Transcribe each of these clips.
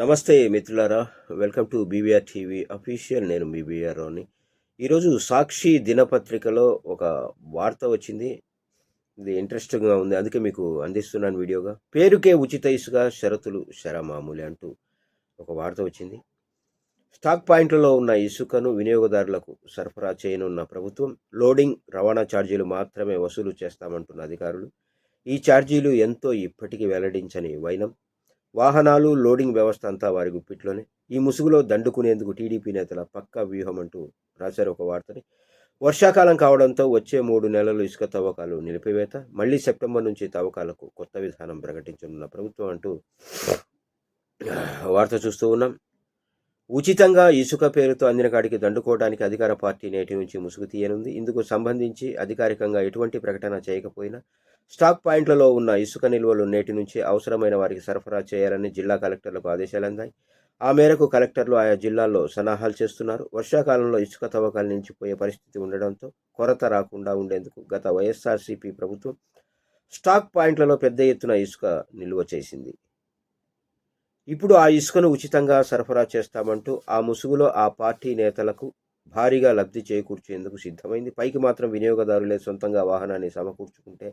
నమస్తే మిత్రులారా, welcome to BVR TV official. నేను మీ బీవీఆర్ రావుని. ఈరోజు సాక్షి దినపత్రికలో ఒక వార్త వచ్చింది. ఇది ఇంట్రెస్టింగ్గా ఉంది, అందుకే మీకు అందిస్తున్నాను వీడియోగా. పేరుకే ఉచిత ఇసుక, షరతులు శరమామూలి అంటూ ఒక వార్త వచ్చింది. స్టాక్ పాయింట్లలో ఉన్న ఇసుకను వినియోగదారులకు సరఫరా చేయనున్న ప్రభుత్వం లోడింగ్, రవాణా ఛార్జీలు మాత్రమే వసూలు చేస్తామంటున్న అధికారులు. ఈ ఛార్జీలు ఎంతో ఇప్పటికీ వెల్లడించని వైనం. వాహనాలు, లోడింగ్ వ్యవస్థ అంతా వారి గుప్పిట్లోనే. ఈ ముసుగులో దండుకునేందుకు టీడీపీ నేతల పక్కా వ్యూహం అంటూ రాశారు ఒక వార్తని. వర్షాకాలం కావడంతో వచ్చే 3 నెలలు ఇసుక తవ్వకాలు నిలిపివేత, మళ్లీ సెప్టెంబర్ నుంచి తవ్వకాలకు కొత్త విధానం ప్రకటించనున్న ప్రభుత్వం అంటూ వార్త చూస్తూ ఉన్నాం. ఉచితంగా ఇసుక పేరుతో అందిన కాడికి దండుకోవడానికి అధికార పార్టీ నేటి నుంచి ముసుగు తీయనుంది. ఇందుకు సంబంధించి అధికారికంగా ఎటువంటి ప్రకటన చేయకపోయినా స్టాక్ పాయింట్లలో ఉన్న ఇసుక నిల్వలు నేటి నుంచి అవసరమైన వారికి సరఫరా చేయాలని జిల్లా కలెక్టర్లకు ఆదేశాలు అందాయి. ఆ మేరకు కలెక్టర్లు ఆయా జిల్లాల్లో సన్నాహాలు చేస్తున్నారు. వర్షాకాలంలో ఇసుక తవ్వకాలు నిలిచిపోయే పరిస్థితి ఉండడంతో కొరత రాకుండా ఉండేందుకు గత వైఎస్ఆర్సీపీ ప్రభుత్వం స్టాక్ పాయింట్లలో పెద్ద ఎత్తున ఇసుక నిల్వ చేసింది. ఇప్పుడు ఆ ఇసుకను ఉచితంగా సరఫరా చేస్తామంటూ ఆ ముసుగులో ఆ పార్టీ నేతలకు భారీగా లబ్ధి చేకూర్చేందుకు సిద్ధమైంది. పైకి మాత్రం వినియోగదారులే సొంతంగా వాహనాన్ని సమకూర్చుకుంటే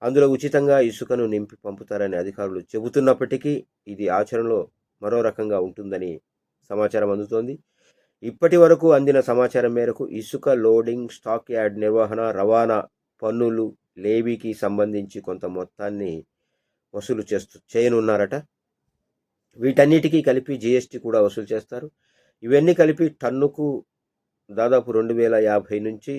అందులో ఉచితంగా ఇసుకను నింపి పంపుతారని అధికారులు చెబుతున్నప్పటికీ ఇది ఆచరణలో మరో రకంగా ఉంటుందని సమాచారం అందుతోంది. ఇప్పటి వరకు అందిన సమాచారం మేరకు ఇసుక లోడింగ్, స్టాక్ యార్డ్ నిర్వహణ, రవాణా, పన్నులు, లేవీకి సంబంధించి కొంత మొత్తాన్ని వసూలు చేయనున్నారట. వీటన్నిటికీ కలిపి జీఎస్టీ కూడా వసూలు చేస్తారు. ఇవన్నీ కలిపి టన్నుకు దాదాపు 250 నుంచి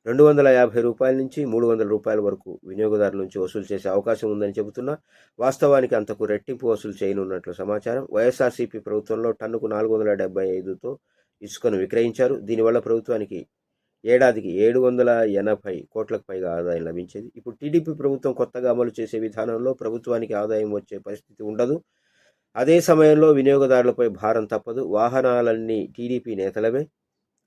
250 రూపాయల నుంచి 300 రూపాయల వరకు వినియోగదారుల నుంచి వసూలు చేసే అవకాశం ఉందని చెబుతున్నా వాస్తవానికి అంతకు రెట్టింపు వసూలు చేయనున్నట్లు సమాచారం. వైఎస్ఆర్సీపీ ప్రభుత్వంలో టన్నుకు 475తో ఇసుకను విక్రయించారు. దీనివల్ల ప్రభుత్వానికి ఏడాదికి 780 కోట్లకు పైగా ఆదాయం లభించేది. ఇప్పుడు టీడీపీ ప్రభుత్వం కొత్తగా అమలు చేసే విధానంలో ప్రభుత్వానికి ఆదాయం వచ్చే పరిస్థితి ఉండదు. అదే సమయంలో వినియోగదారులపై భారం తప్పదు. వాహనాలన్నీ టీడీపీ నేతలవే.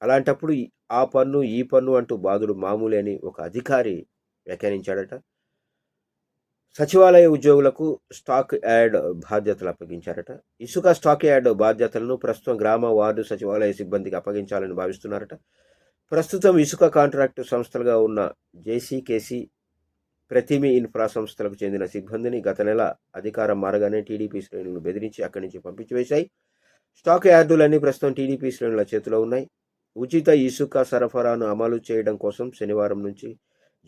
అలాంటప్పుడు ఆ పన్ను, ఈ పన్ను అంటూ బాధుడు మామూలే అని ఒక అధికారి వ్యాఖ్యానించాడట. సచివాలయ ఉద్యోగులకు స్టాక్ యార్డ్ బాధ్యతలు అప్పగించారట. ఇసుక స్టాక్ యార్డ్ బాధ్యతలను ప్రస్తుతం గ్రామ, వార్డు సచివాలయ సిబ్బందికి అప్పగించాలని భావిస్తున్నారట. ప్రస్తుతం ఇసుక కాంట్రాక్టు సంస్థలుగా ఉన్న జేసీకేసీ, ప్రతిమి ఇన్ఫ్రా సంస్థలకు చెందిన సిబ్బందిని గత నెల అధికారం మారగానే టీడీపీ శ్రేణులు బెదిరించి అక్కడి నుంచి పంపించివేశాయి. స్టాక్ యార్డులన్నీ ప్రస్తుతం టీడీపీ శ్రేణుల చేతిలో ఉన్నాయి. ఉచిత ఇసుక సరఫరాను అమలు చేయడం కోసం శనివారం నుంచి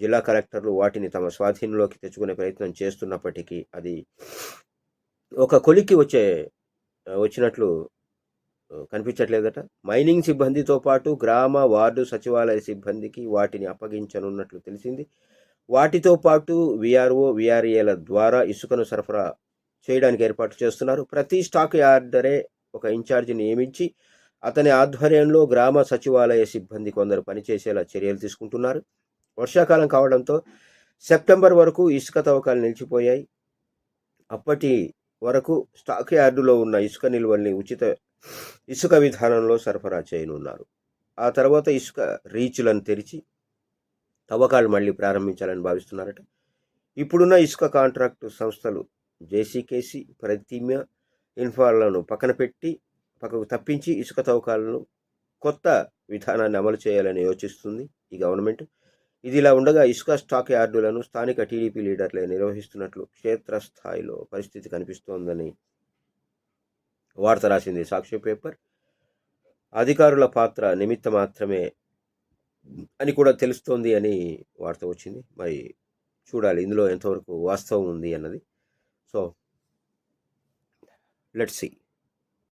జిల్లా కలెక్టర్లు వాటిని తమ స్వాధీనంలోకి తెచ్చుకునే ప్రయత్నం చేస్తున్నప్పటికీ అది ఒక కొలిక్కి వచ్చినట్లు కనిపించట్లేదట. మైనింగ్ సిబ్బందితో పాటు గ్రామ, వార్డు సచివాలయ సిబ్బందికి వాటిని అప్పగించనున్నట్లు తెలిసింది. వాటితో పాటు వీఆర్ఓ, వీఆర్ఏల ద్వారా ఇసుకను సరఫరా చేయడానికి ఏర్పాటు చేస్తున్నారు. ప్రతి స్టాక్ యార్డరే ఒక ఇన్ఛార్జిని నియమించి అతని ఆధ్వర్యంలో గ్రామ సచివాలయ సిబ్బంది కొందరు పనిచేసేలా చర్యలు తీసుకుంటున్నారు. వర్షాకాలం కావడంతో సెప్టెంబర్ వరకు ఇసుక తవ్వకాలు నిలిచిపోయాయి. అప్పటి వరకు స్టాక్ యార్డులో ఉన్న ఇసుక నిల్వల్ని ఉచిత ఇసుక విధానంలో సరఫరా చేయనున్నారు. ఆ తర్వాత ఇసుక రీచ్లను తెరిచి తవ్వకాలు మళ్లీ ప్రారంభించాలని భావిస్తున్నారట. ఇప్పుడున్న ఇసుక కాంట్రాక్టు సంస్థలు జేసీకేసీ, ప్రతిమ్య ఇన్ఫ్రాలను పక్కకు తప్పించి ఇసుక తవ్వకాలను కొత్త విధానాన్ని అమలు చేయాలని యోచిస్తుంది ఈ గవర్నమెంట్. ఇదిలా ఉండగా ఇసుక స్టాక్ యార్డులను స్థానిక టీడీపీ లీడర్లే నిర్వహిస్తున్నట్లు క్షేత్రస్థాయిలో పరిస్థితి కనిపిస్తోందని వార్త రాసింది సాక్షి పేపర్. అధికారుల పాత్ర నిమిత్త మాత్రమే అని కూడా తెలుస్తోంది అని వార్త వచ్చింది. మరి చూడాలి ఇందులో ఎంతవరకు వాస్తవం ఉంది అన్నది. So let's see.